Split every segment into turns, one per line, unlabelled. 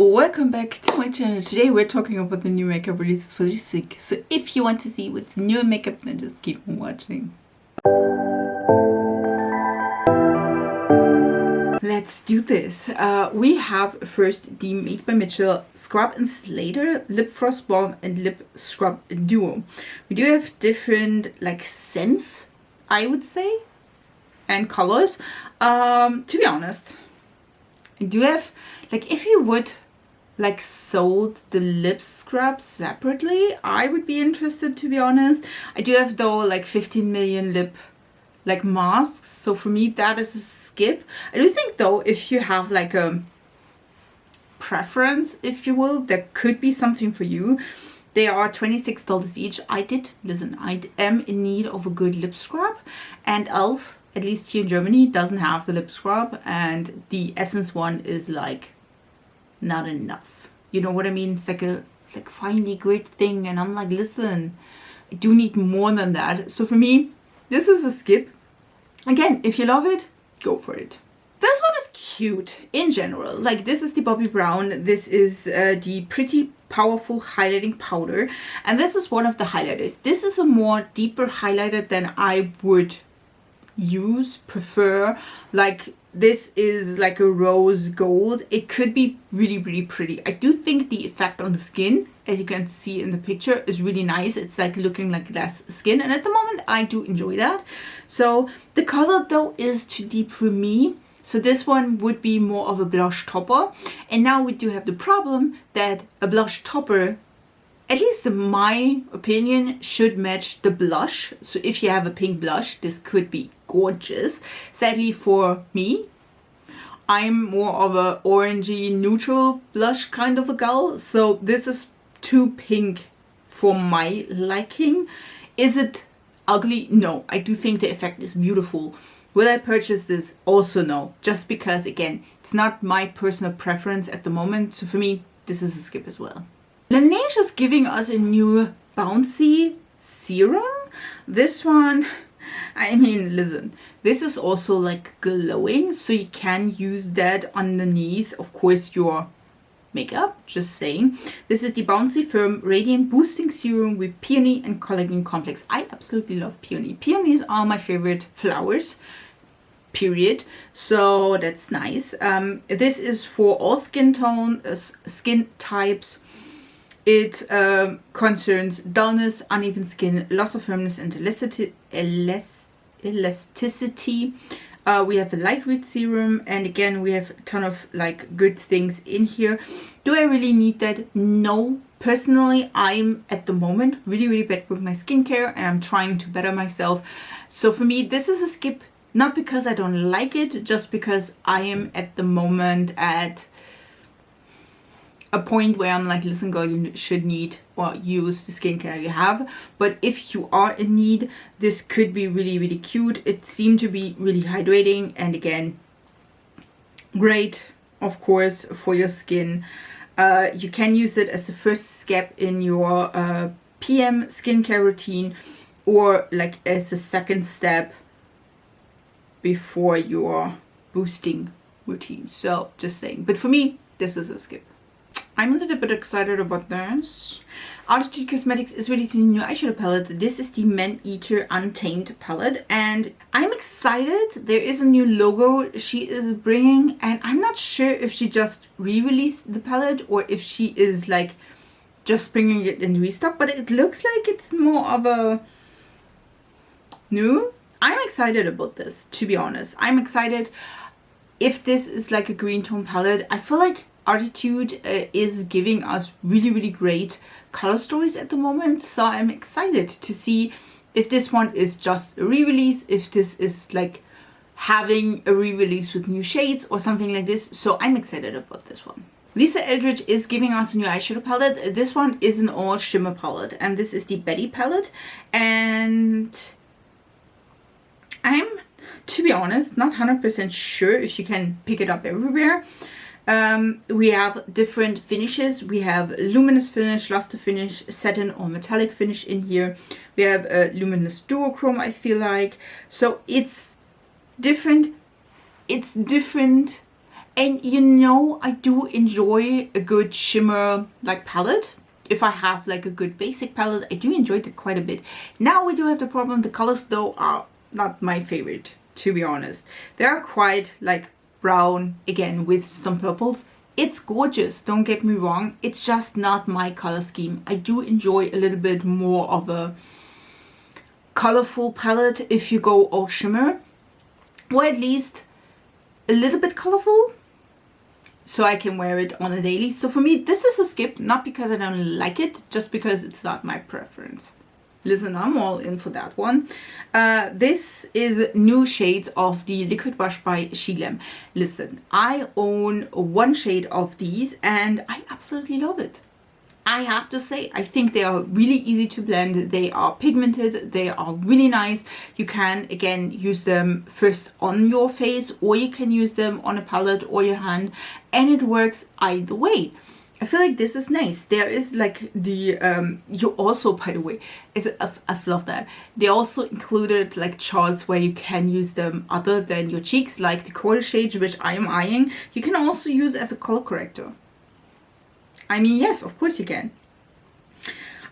Welcome back to my channel. Today we're talking about the new makeup releases for this week. So if you want to see what's new in makeup, then just keep on watching. Let's do this. We have first the Made by Mitchell Scrub and Slater Lip Frost Balm and Lip Scrub Duo. We do have different like scents, I would say, and colors. To be honest, I do have like, if you would like sold the lip scrub separately, I would be interested, to be honest. I do have though like 15 million lip like masks, so for me that is a skip. I do think though, if you have like a preference, if you will, that could be something for you. They are $26 each. I am in need of a good lip scrub, and Elf, at least here in Germany, doesn't have the lip scrub, and the Essence one is like not enough. You know what I mean? It's like a finely grit thing, and I'm like, listen, I do need more than that. So for me, this is a skip. Again, if you love it, go for it. This one is cute in general. Like, this is the Bobbi Brown. This is the Pretty Powerful Highlighting Powder, and this is one of the highlighters. This is a more deeper highlighter than I would prefer. Like, this is like a rose gold. It could be really pretty. I do think the effect on the skin, as you can see in the picture, is really nice. It's like looking like less skin, and at the moment I do enjoy that. So the color though is too deep for me, so this one would be more of a blush topper. And now we do have the problem that a blush topper, at least in my opinion, should match the blush. So if you have a pink blush, this could be gorgeous. Sadly for me, I'm more of a orangey neutral blush kind of a gal, so this is too pink for my liking. Is it ugly? No, I do think the effect is beautiful. Will I purchase this? Also no, just because again, it's not my personal preference at the moment. So for me, this is a skip as well. Laneige is giving us a new Bouncy serum. This one, I mean, listen, this is also like glowing, so you can use that underneath, of course, your makeup, just saying. This is the Bouncy Firm Radiant Boosting Serum with Peony and Collagen Complex. I absolutely love Peony. Peonies are my favorite flowers, period, so that's nice. This is for all skin tone, skin types. It concerns dullness, uneven skin, loss of firmness, and elasticity. We have a lightweight serum, and again we have a ton of like good things in here. Do I really need that? No. Personally, I'm at the moment really bad with my skincare, and I'm trying to better myself. So for me, this is a skip, not because I don't like it, just because I am at the moment at a point where I'm like, listen girl, you should need or use the skincare you have. But if you are in need, this could be really cute. It seemed to be really hydrating, and again, great of course for your skin. You can use it as the first step in your PM skincare routine, or like as a second step before your boosting routine. So just saying, but for me, this is a skip. I'm a little bit excited about this. Eldrige Cosmetics is releasing a new eyeshadow palette. This is the Maneater Untamed palette, and I'm excited. There is a new logo she is bringing, and I'm not sure if she just re-released the palette or if she is like just bringing it in restock, but it looks like it's more of a new. I'm excited about this, to be honest. I'm excited. If this is like a green tone palette, I feel like Eldrige is giving us really great color stories at the moment, so I'm excited to see if this one is just a re-release, if this is like having a re-release with new shades or something like this. So I'm excited about this one. Lisa Eldrige is giving us a new eyeshadow palette. This one is an all shimmer palette, and this is the Betty palette, and I'm, to be honest, not 100% sure if you can pick it up everywhere. We have different finishes. We have luminous finish, luster finish, satin or metallic finish in here. We have a luminous duochrome, I feel like. So it's different And you know, I do enjoy a good shimmer like palette. If I have like a good basic palette, I do enjoy it quite a bit. Now we do have the problem, the colors though are not my favorite, to be honest. They are quite like brown, again with some purples. It's gorgeous, don't get me wrong. It's just not my color scheme. I do enjoy a little bit more of a colorful palette if you go all shimmer, or at least a little bit colorful, so I can wear it on a daily. So for me, this is a skip, not because I don't like it, just because it's not my preference. Listen, I'm all in for that one. This is new shades of the Liquid Brush by Sheglam. Listen, I own one shade of these and I absolutely love it. I have to say, I think they are really easy to blend. They are pigmented, they are really nice. You can again use them first on your face, or you can use them on a palette or your hand, and it works either way. I feel like this is nice. There is like the you also, by the way, I love that they also included like charts where you can use them other than your cheeks, like the coral shade, which I am eyeing. You can also use as a color corrector. I mean, yes, of course you can.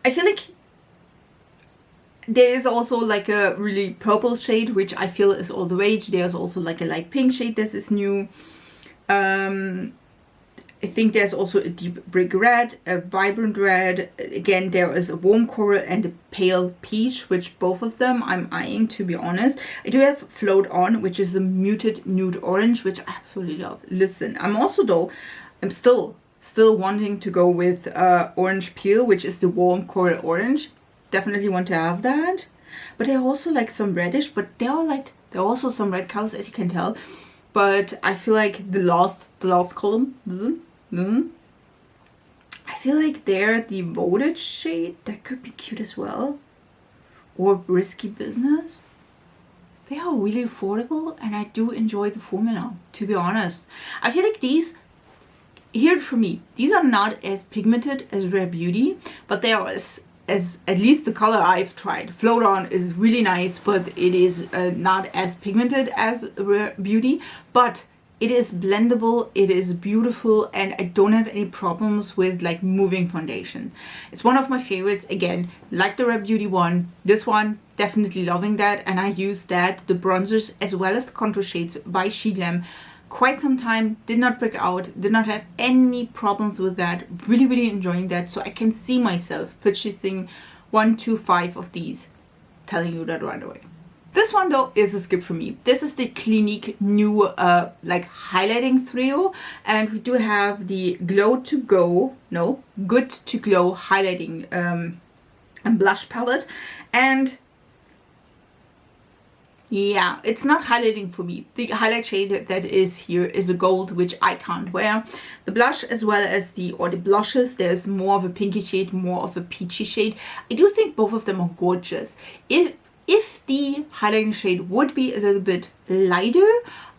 I feel like there is also like a really purple shade, which I feel is all the rage. There's also like a light pink shade. This is new. I think there's also a deep brick red, a vibrant red. Again, there is a warm coral and a pale peach, which both of them I'm eyeing, to be honest. I do have Float On, which is a muted nude orange, which I absolutely love. Listen, I'm still wanting to go with Orange Peel, which is the warm coral orange. Definitely want to have that. But there are also like some reddish, but there are also some red colors, as you can tell. But I feel like the last column, I feel like they're the voted shade. That could be cute as well. Or Risky Business. They are really affordable and I do enjoy the formula, to be honest. I feel like these, here for me, these are not as pigmented as Rare Beauty, but they are as at least the color I've tried. Float On is really nice, but it is not as pigmented as Rare Beauty, but it is blendable, it is beautiful, and I don't have any problems with like moving foundation. It's one of my favorites, again, like the Rare Beauty one. This one, definitely loving that, and I use that, the bronzers as well as the contour shades by Sheglam, quite some time. Did not break out, did not have any problems with that. Really enjoying that. So I can see myself purchasing 1 to 5 of these, telling you that right away. This one though is a skip for me. This is the Clinique new like highlighting trio, and we do have the Good to Glow highlighting and blush palette. And yeah, it's not highlighting for me. The highlight shade that is here is a gold, which I can't wear. The blush as well as the blushes, there's more of a pinky shade, more of a peachy shade. I do think both of them are gorgeous. If the highlighting shade would be a little bit lighter,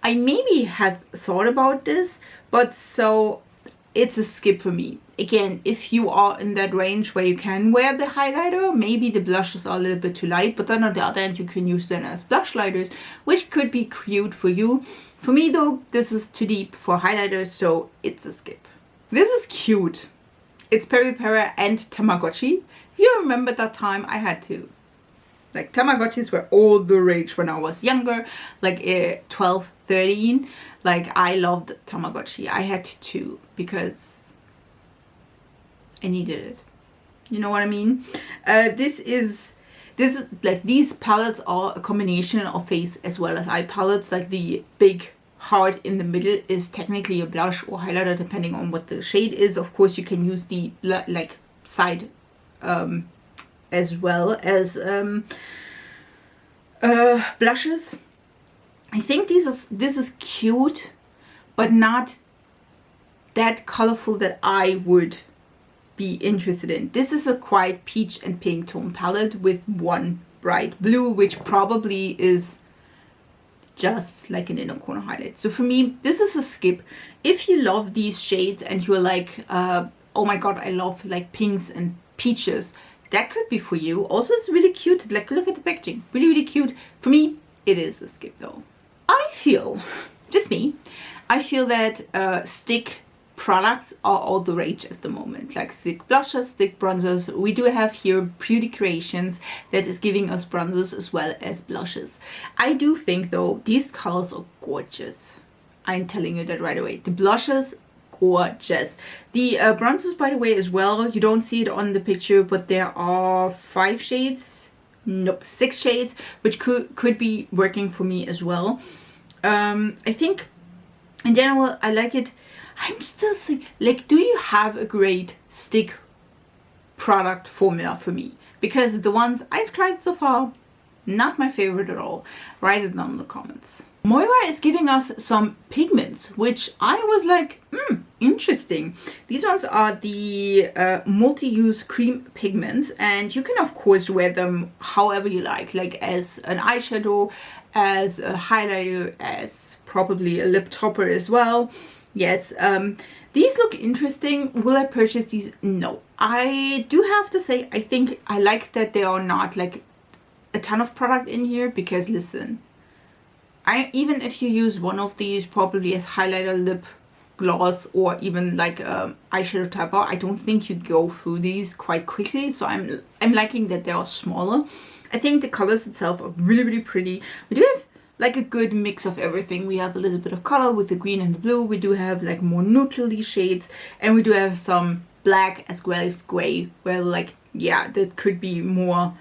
I maybe had thought about this, but so it's a skip for me. Again, if you are in that range where you can wear the highlighter, maybe the blushes are a little bit too light, but then on the other hand, you can use them as blush lighters, which could be cute for you. For me though, this is too deep for highlighters, so it's a skip. This is cute. It's Peripera and Tamagotchi. You remember that time I had to. Like, Tamagotchis were all the rage when I was younger, like 12, 13. Like, I loved Tamagotchi. I had to because I needed it. You know what I mean? This is like, these palettes are a combination of face as well as eye palettes. Like, the big heart in the middle is technically a blush or highlighter, depending on what the shade is. Of course, you can use the like side as well as blushes. I think this is cute, but not that colorful that I would be interested in. This is a quite peach and pink tone palette with one bright blue, which probably is just like an inner corner highlight. So for me, this is a skip. If you love these shades and you're like, oh my god, I love like pinks and peaches, that could be for you. Also, it's really cute. Like, look at the packaging. Really cute. For me, it is a skip though. I feel, just me, I feel that stick products are all the rage at the moment, like stick blushes, stick bronzers. We do have here Beauty Creations that is giving us bronzers as well as blushes. I do think though these colors are gorgeous. I'm telling you that right away. The blushes, gorgeous. The bronzers, by the way, as well, you don't see it on the picture, but there are 5 shades, nope, 6 shades, which could be working for me as well. I think in general I like it. I'm still thinking, like, do you have a great stick product formula for me? Because the ones I've tried so far, not my favorite at all. Write it down in the comments. Moira is giving us some pigments, which I was like, interesting. These ones are the multi-use cream pigments, and you can of course wear them however you like as an eyeshadow, as a highlighter, as probably a lip topper as well. Yes, these look interesting. Will I purchase these? No. I do have to say, I think I like that they are not like a ton of product in here, because listen, even if you use one of these probably as highlighter, lip gloss, or even like eyeshadow topper, I don't think you go through these quite quickly. So I'm liking that they are smaller. I think the colors itself are really, really pretty. We do have like a good mix of everything. We have a little bit of color with the green and the blue. We do have like more neutrally shades, and we do have some black as well as gray, where like, yeah, that could be more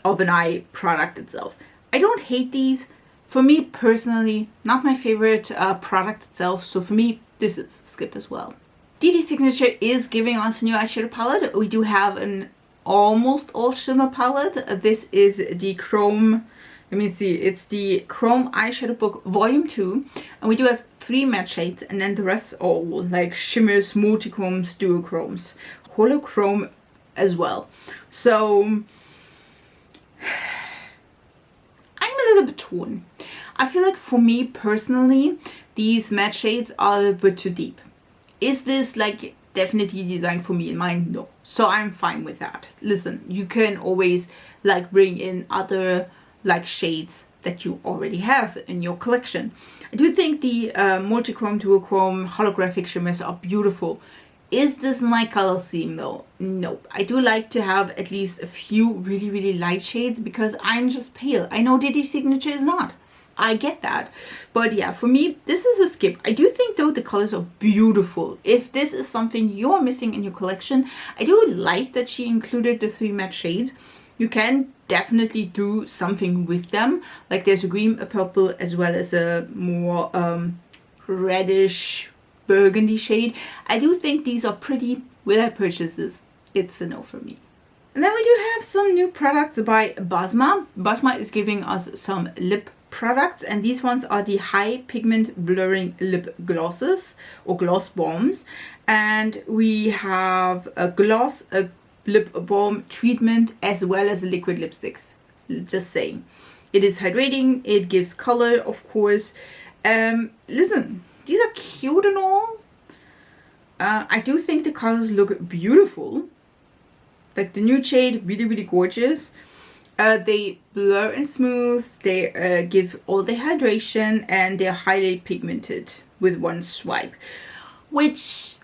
of an eye product itself. I don't hate these. For me personally, not my favorite product itself. So for me, this is a skip as well. Dedes Signature is giving us a new eyeshadow palette. We do have an almost all shimmer palette. This is the Chrome. Let me see, it's the Chrome Eyeshadow Book Volume 2, and we do have 3 matte shades, and then the rest are all like shimmers, multichromes, duochromes, holochrome as well. So I'm a little bit torn. I feel like for me personally, these matte shades are a little bit too deep. Is this like definitely designed for me in mind? No. So I'm fine with that. Listen, you can always like bring in other like shades that you already have in your collection. I do think the multichrome, duochrome, holographic shimmers are beautiful. Is this my color theme though? Nope. I do like to have at least a few really, really light shades, because I'm just pale. I know Dedes Signature is not. I get that. But yeah, for me, this is a skip. I do think though the colors are beautiful. If this is something you're missing in your collection, I do like that she included the 3 matte shades. You can definitely do something with them. Like there's a green, a purple, as well as a more reddish burgundy shade. I do think these are pretty. Will I purchase this? It's a no for me. And then we do have some new products by Basma. Basma is giving us some lip products, and these ones are the high pigment blurring lip glosses or gloss balms. And we have a gloss, a lip balm treatment, as well as liquid lipsticks. Just saying, it is hydrating, it gives color, of course. Listen, these are cute and all. I do think the colors look beautiful. Like the new shade, really, really gorgeous. They blur and smooth, they give all the hydration, and they're highly pigmented with one swipe, which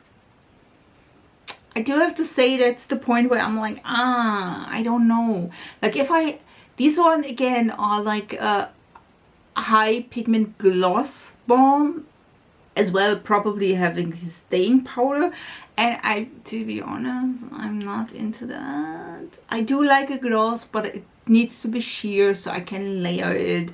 I do have to say that's the point where I'm like, I don't know. Like these one again are like a high pigment gloss balm, as well probably having staying powder. And to be honest, I'm not into that. I do like a gloss, but it needs to be sheer so I can layer it.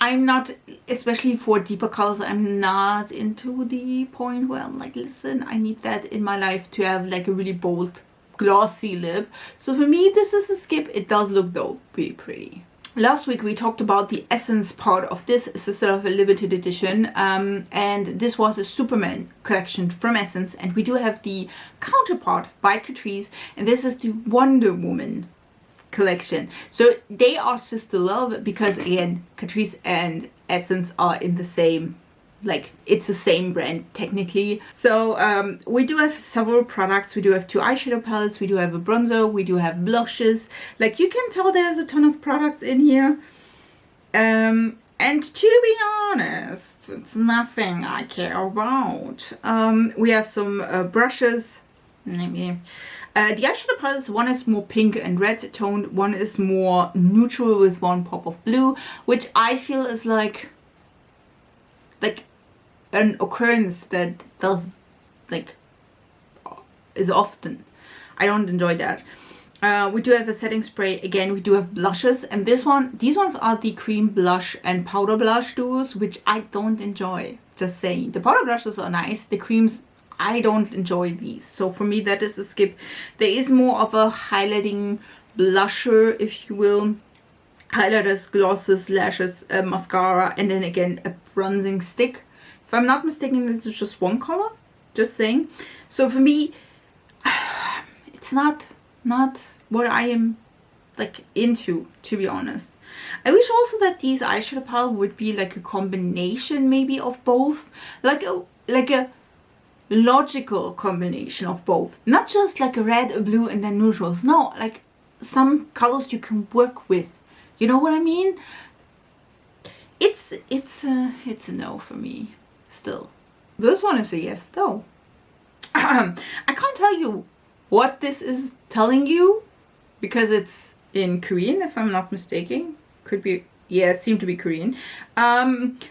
I'm not, especially for deeper colors, I'm not into the point where I'm like, listen, I need that in my life to have like a really bold glossy lip. So for me, this is a skip. It does look though pretty pretty. Last week we talked about the Essence part of this. It's a sort of a limited edition, and this was a Superman collection from Essence, and we do have the counterpart by Catrice, and this is the Wonder Woman collection. So they are sister love, because again, Catrice and Essence are in the same, like it's the same brand technically. So we do have several products. We do have 2 eyeshadow palettes, we do have a bronzer, we do have blushes. Like you can tell there's a ton of products in here. And to be honest, it's nothing I care about. We have some brushes. Maybe. The eyeshadow palettes, one is more pink and red toned, one is more neutral with one pop of blue, which I feel is like an occurrence that does is often. I don't enjoy that. We do have a setting spray. Again, we do have blushes, and these ones are the cream blush and powder blush duos, which I don't enjoy. Just saying. The powder blushes are nice. The creams, I don't enjoy these. So for me, that is a skip. There is more of a highlighting blusher, if you will. Highlighters, glosses, lashes, mascara, and then again a bronzing stick. If I'm not mistaken, this is just one color. Just saying. So for me, it's not what I am like into, to be honest. I wish also that these eyeshadow palette would be like a combination maybe of both, like a logical combination of both, not just like a red, a blue, and then neutrals. No, like some colors you can work with. You know what I mean? It's a no for me still. This one is a yes though. I can't tell you what this is telling you because it's in Korean, if I'm not mistaken. Could be, yeah, it seemed to be Korean.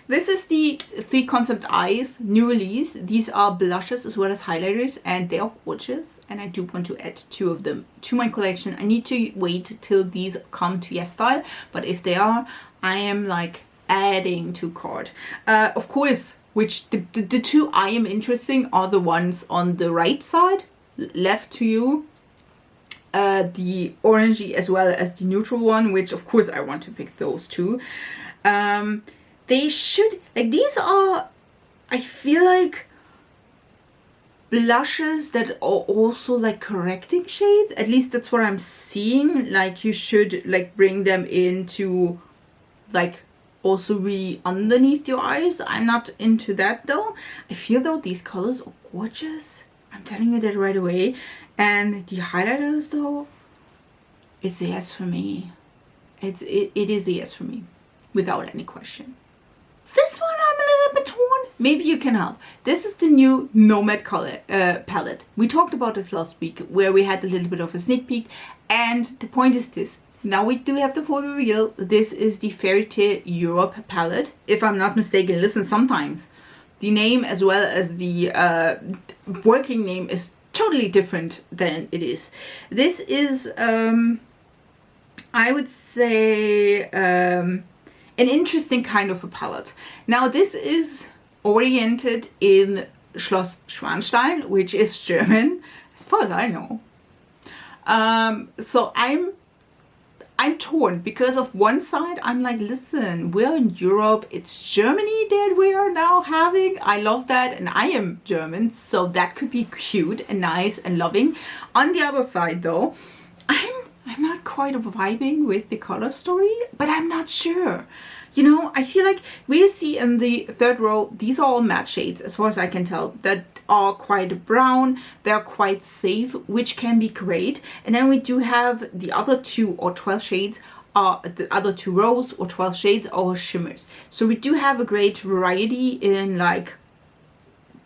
This is the 3 Concept Eyes new release. These are blushes as well as highlighters, and they are gorgeous, and I do want to add 2 of them to my collection. I need to wait till these come to Yes Style, but if they are, I am like adding to cart. Of course, which the 2 I am interesting are the ones on the right side, left to you, the orangey as well as the neutral one, which of course I want to pick those 2. They should, like, these are, I feel like, blushes that are also like correcting shades. At least that's what I'm seeing. Like, you should like bring them into like also really underneath your eyes. I'm not into that though. I feel though these colors are gorgeous. I'm telling you that right away. And the highlighters though, it's a yes for me. It is a yes for me, without any question. This one I'm a little bit torn. Maybe you can help. This is the new Nomad color palette. We talked about this last week, where we had a little bit of a sneak peek. And the point is this. Now we do have the full reveal. This is the Fairy Tale Europe palette. If I'm not mistaken, listen, sometimes the name as well as the working name is totally different than it is. This is, I would say, an interesting kind of a palette. Now this is oriented in Schloss Schwanstein, which is German, as far as I know. So I'm torn because of one side I'm like, listen, we're in Europe, it's Germany that we are now having. I love that, and I am German, so that could be cute and nice and loving. On the other side though, I'm not quite vibing with the color story, but I'm not sure. You know, I feel like we see in the 3rd row, these are all matte shades as far as I can tell, that are quite brown, they're quite safe, which can be great. And then we do have the other 2 or 12 shades, the other 2 rows or 12 shades are shimmers. So we do have a great variety in like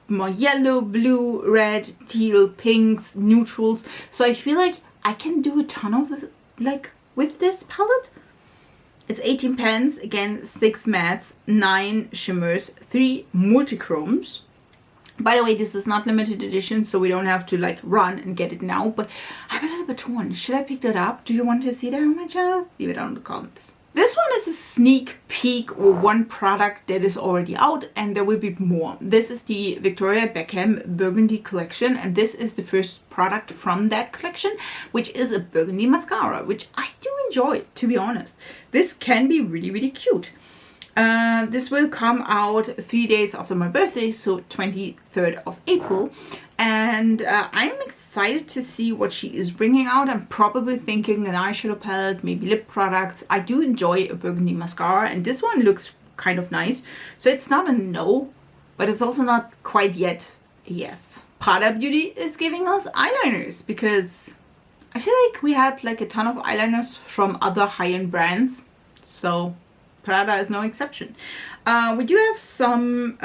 more yellow, blue, red, teal, pinks, neutrals. So I feel like I can do a ton of like with this palette. It's 18 pens, again 6 mattes, 9 shimmers, 3 multichromes. By the way, this is not limited edition, so we don't have to like run and get it now, but I'm a little bit torn. Should I pick that up? Do you want to see that on my channel? Leave it down in the comments. This one is a sneak peek or one product that is already out, and there will be more. This is the Victoria Beckham Burgundy collection, and this is the first product from that collection, which is a burgundy mascara, which I do enjoy, to be honest. This can be really, really cute. This will come out 3 days after my birthday, so 23rd of April. And I'm excited to see what she is bringing out. I'm probably thinking an eyeshadow palette, maybe lip products. I do enjoy a burgundy mascara, and this one looks kind of nice. So it's not a no, but it's also not quite yet a yes. Prada Beauty is giving us eyeliners, because I feel like we had like a ton of eyeliners from other high-end brands. So Prada is no exception. We do have some,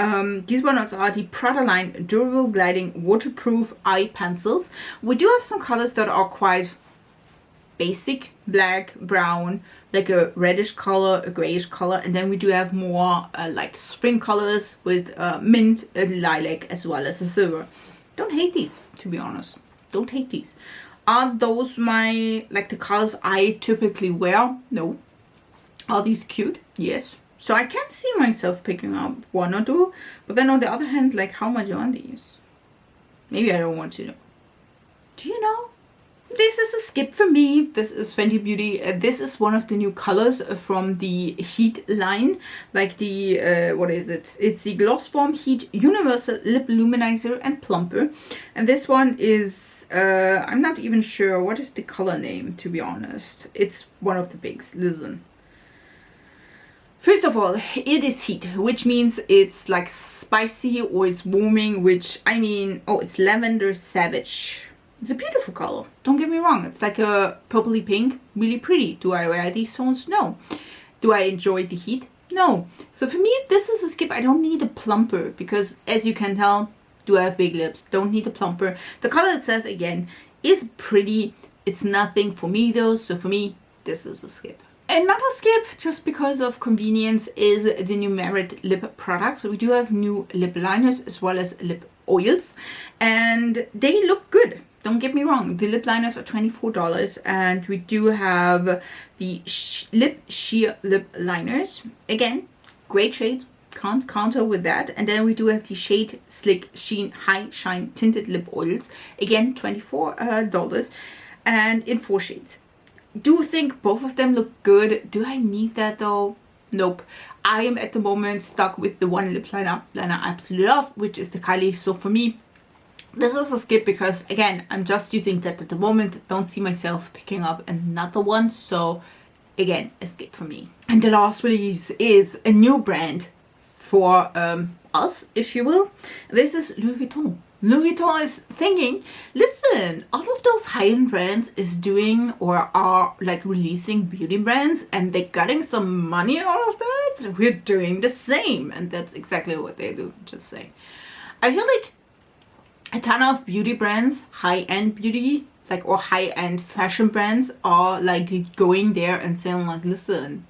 these ones are the Prada line Durable Gliding Waterproof Eye Pencils. We do have some colors that are quite basic, black, brown, like a reddish color, a grayish color, and then we do have more like spring colors with mint, lilac, as well as a silver. Don't hate these, to be honest. Don't hate these. Are those my, like, the colors I typically wear? No. Are these cute? Yes. So I can see myself picking up one or two, but then on the other hand, like, how much are these? Maybe I don't want to know. Do you know? This is a skip for me. This is Fenty Beauty. This is one of the new colors from the Heat line. Like the, what is it? It's the Gloss Balm Heat Universal Lip Luminizer and Plumper. And this one is, I'm not even sure what is the color name, to be honest. It's one of the bigs. Listen. First of all, it is heat, which means it's like spicy or it's warming, which I mean, oh, it's Lavender Savage. It's a beautiful color. Don't get me wrong. It's like a purpley pink. Really pretty. Do I wear these tones? No. Do I enjoy the heat? No. So for me, this is a skip. I don't need a plumper because, as you can tell, do I have big lips? Don't need a plumper. The color itself, again, is pretty. It's nothing for me though. So for me, this is a skip. Another skip, just because of convenience, is the new Merit lip products. So we do have new lip liners as well as lip oils, and they look good. Don't get me wrong, the lip liners are $24, and we do have the lip sheer lip liners. Again, great shades, can't counter with that. And then we do have the Shade Slick Sheen High Shine Tinted Lip Oils. Again, $24, and in 4 shades. Do think both of them look good. Do I need that though? Nope. I am at the moment stuck with the one lip liner I absolutely love, which is the Kylie. So for me, this is a skip because, again, I'm just using that at the moment. Don't see myself picking up another one. So, again, a skip for me. And the last release is a new brand for us, if you will. This is Louis Vuitton. Louis Vuitton is thinking, listen, all of those high-end brands is doing or are like releasing beauty brands and they're getting some money out of that. We're doing the same. And that's exactly what they do, just saying. I feel like a ton of beauty brands, high-end beauty, like, or high-end fashion brands are like going there and saying like, listen,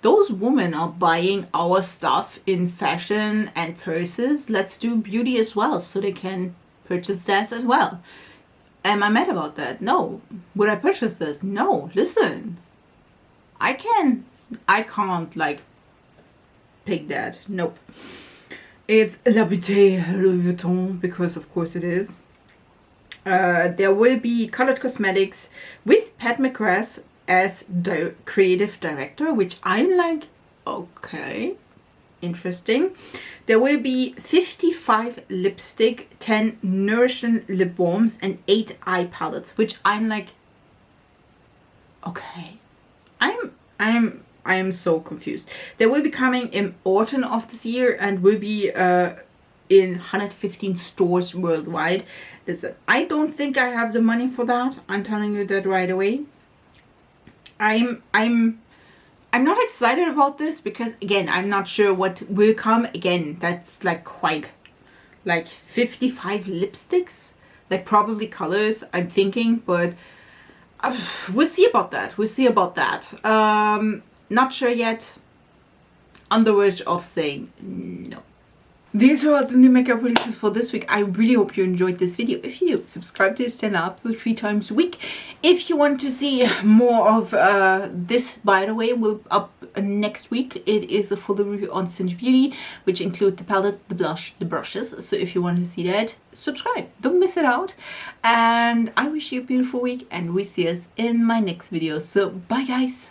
those women are buying our stuff in fashion and purses. Let's do beauty as well so they can purchase that as well. Am I mad about that? No. Would I purchase this? No. Listen, I can't like pick that. Nope. It's La Beauté Louis Vuitton, because of course it is. There will be colored cosmetics with Pat McGrath as creative director, which I'm like, okay, interesting. There will be 55 lipstick, 10 nourishing lip balms, and 8 eye palettes, which I'm like, okay. I am so confused. They will be coming in autumn of this year and will be in 115 stores worldwide. Listen, I don't think I have the money for that. I'm telling you that right away. I'm not excited about this because, again, I'm not sure what will come. Again, that's like quite like 55 lipsticks, like probably colors, I'm thinking, but we'll see about that. We'll see about that. Not sure yet. On the verge of saying no. These are all the new makeup releases for this week. I really hope you enjoyed this video. If you do, subscribe to this channel up to 3 times a week. If you want to see more of this, by the way, will up next week. It is a full review on Fenty Beauty, which include the palette, the blush, the brushes. So if you want to see that, subscribe. Don't miss it out. And I wish you a beautiful week, and we see us in my next video. So bye guys.